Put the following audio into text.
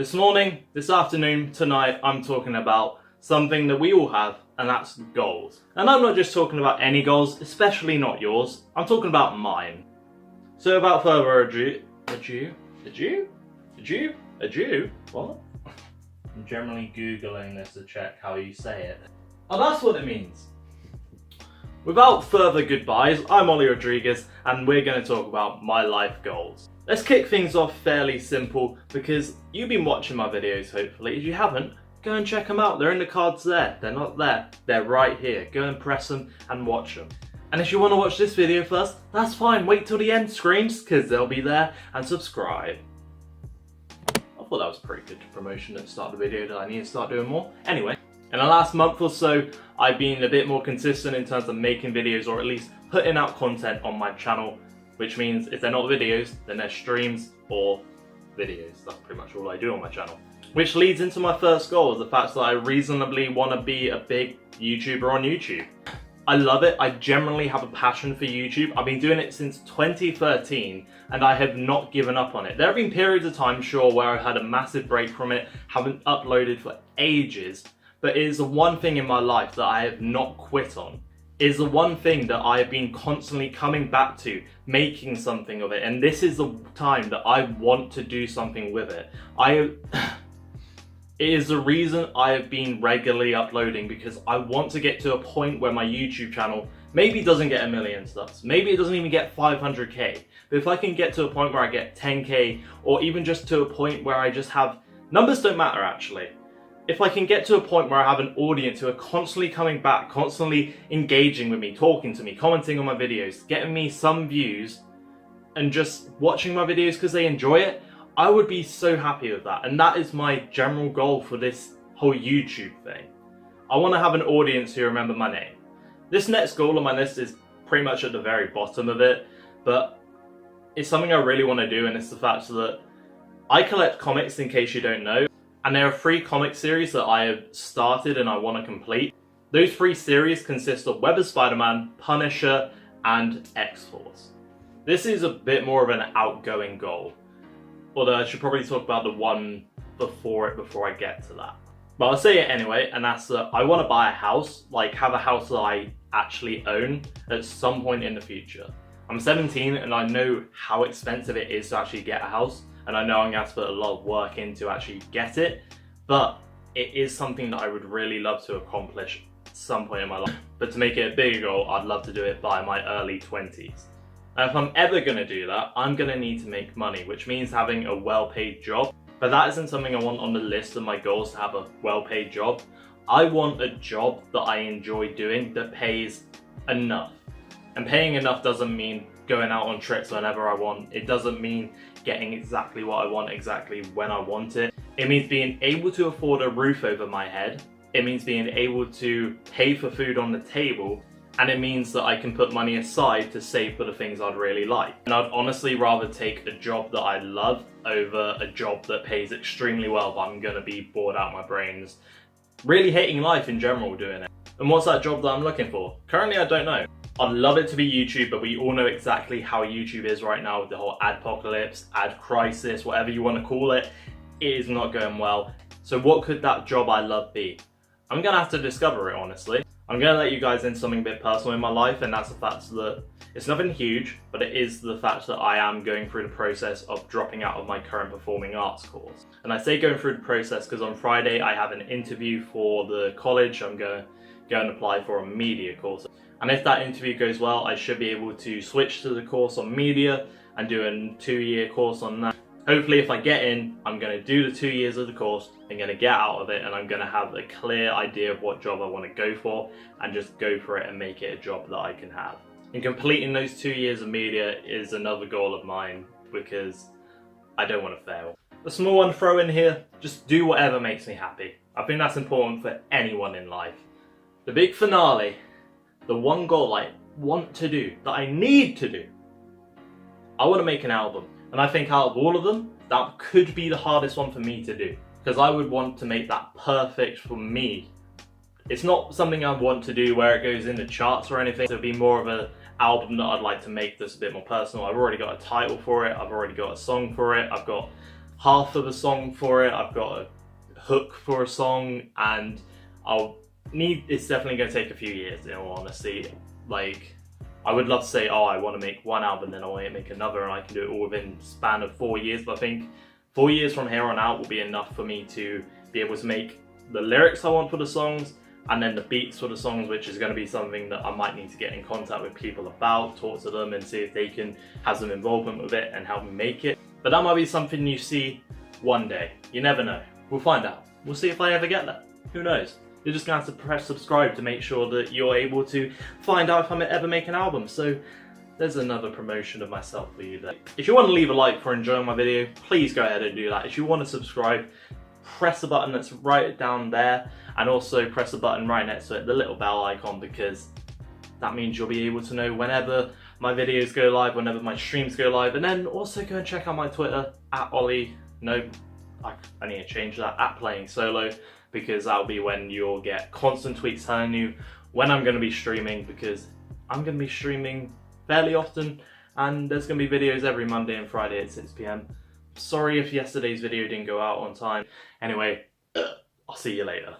This morning, this afternoon, tonight, I'm talking about something that we all have, and that's goals. And I'm not just talking about any goals, especially not yours. I'm talking about mine. So without further ado, what? I'm generally Googling this to check how you say it. Oh, that's what it means. Without further goodbyes, I'm Ollie Rodriguez, and we're going to talk about my life goals. Let's kick things off fairly simple, because you've been watching my videos hopefully. If you haven't, go and check them out. They're in the cards there. They're not there. They're right here. Go and press them and watch them. And if you want to watch this video first, that's fine. Wait till the end screens, because they'll be there, and subscribe. I thought that was a pretty good promotion at the start of the video. That I need to start doing more? Anyway, in the last month or so, I've been a bit more consistent in terms of making videos, or at least putting out content on my channel, which means if they're not videos, then they're streams or videos. That's pretty much all I do on my channel. Which leads into my first goal, the fact that I reasonably want to be a big YouTuber on YouTube. I love it. I generally have a passion for YouTube. I've been doing it since 2013 and I have not given up on it. There have been periods of time, sure, where I've had a massive break from it, haven't uploaded for ages, but it is the one thing in my life that I have not quit on. It is the one thing that I have been constantly coming back to, making something of it, and this is the time that I want to do something with it. It is the reason I have been regularly uploading, because I want to get to a point where my YouTube channel maybe doesn't get 1 million subs, maybe it doesn't even get 500k, but if I can get to a point where I get 10k, or even just to a point where I just have, numbers don't matter actually. If I can get to a point where I have an audience who are constantly coming back, constantly engaging with me, talking to me, commenting on my videos, getting me some views, and just watching my videos because they enjoy it, I would be so happy with that. And that is my general goal for this whole YouTube thing. I want to have an audience who remember my name. This next goal on my list is pretty much at the very bottom of it, but it's something I really want to do, and it's the fact that I collect comics, in case you don't know. And there are 3 comic series that I have started and I want to complete. Those 3 series consist of Web of Spider-Man, Punisher, and X-Force. This is a bit more of an outgoing goal, although I should probably talk about the one before I get to that. But I'll say it anyway, and that's that I want to buy a house, like have a house that I actually own at some point in the future. I'm 17 and I know how expensive it is to actually get a house. And I know I'm going to have to put a lot of work in to actually get it, but it is something that I would really love to accomplish at some point in my life. But to make it a bigger goal, I'd love to do it by my early 20s. And if I'm ever going to do that, I'm going to need to make money, which means having a well-paid job. But that isn't something I want on the list of my goals, to have a well-paid job. I want a job that I enjoy doing that pays enough. And paying enough doesn't mean going out on trips whenever I want. It doesn't mean getting exactly what I want exactly when I want it. It means being able to afford a roof over my head. It means being able to pay for food on the table. And it means that I can put money aside to save for the things I'd really like. And I'd honestly rather take a job that I love over a job that pays extremely well, but I'm gonna be bored out my brains, really hating life in general doing it. And what's that job that I'm looking for? Currently, I don't know. I'd love it to be YouTube, but we all know exactly how YouTube is right now with the whole adpocalypse, ad crisis, whatever you want to call it. It is not going well. So what could that job I love be? I'm going to have to discover it, honestly. I'm going to let you guys in something a bit personal in my life, and that's the fact that it's nothing huge, but it is the fact that I am going through the process of dropping out of my current performing arts course. And I say going through the process because on Friday I have an interview for the college. I'm going to go and apply for a media course. And if that interview goes well, I should be able to switch to the course on media and do a 2-year course on that. Hopefully if I get in, I'm going to do the 2 years of the course, I'm going to get out of it, and I'm going to have a clear idea of what job I want to go for, and just go for it and make it a job that I can have. And completing those 2 years of media is another goal of mine, because I don't want to fail. A small one to throw in here, just do whatever makes me happy. I think that's important for anyone in life. The big finale. The one goal I want to do, that I need to do. I want to make an album. And I think out of all of them, that could be the hardest one for me to do. Because I would want to make that perfect for me. It's not something I want to do where it goes in the charts or anything. It would be more of an album that I'd like to make that's a bit more personal. I've already got a title for it. I've already got a song for it. I've got half of a song for it, I've got a hook for a song, and it's definitely going to take a few years in all honesty. Like, I would love to say, oh, I want to make one album, then I want to make another, and I can do it all within the span of 4 years, but I think 4 years from here on out will be enough for me to be able to make the lyrics I want for the songs, and then the beats for the songs, which is going to be something that I might need to get in contact with people about, talk to them and see if they can have some involvement with it and help me make it. But that might be something you see one day. You never know. We'll find out. We'll see if I ever get there. Who knows? You're just going to have to press subscribe to make sure that you're able to find out if I ever make an album. So there's another promotion of myself for you there. If you want to leave a like for enjoying my video, please go ahead and do that. If you want to subscribe, press the button that's right down there, and also press the button right next to it, the little bell icon, because that means you'll be able to know whenever my videos go live, whenever my streams go live. And then also go and check out my Twitter, at Ollie. No, I need to change that, at Playing Solo, because that'll be when you'll get constant tweets telling you when I'm going to be streaming, because I'm going to be streaming fairly often, and there's going to be videos every Monday and Friday at 6 PM. Sorry if yesterday's video didn't go out on time. Anyway, I'll see you later.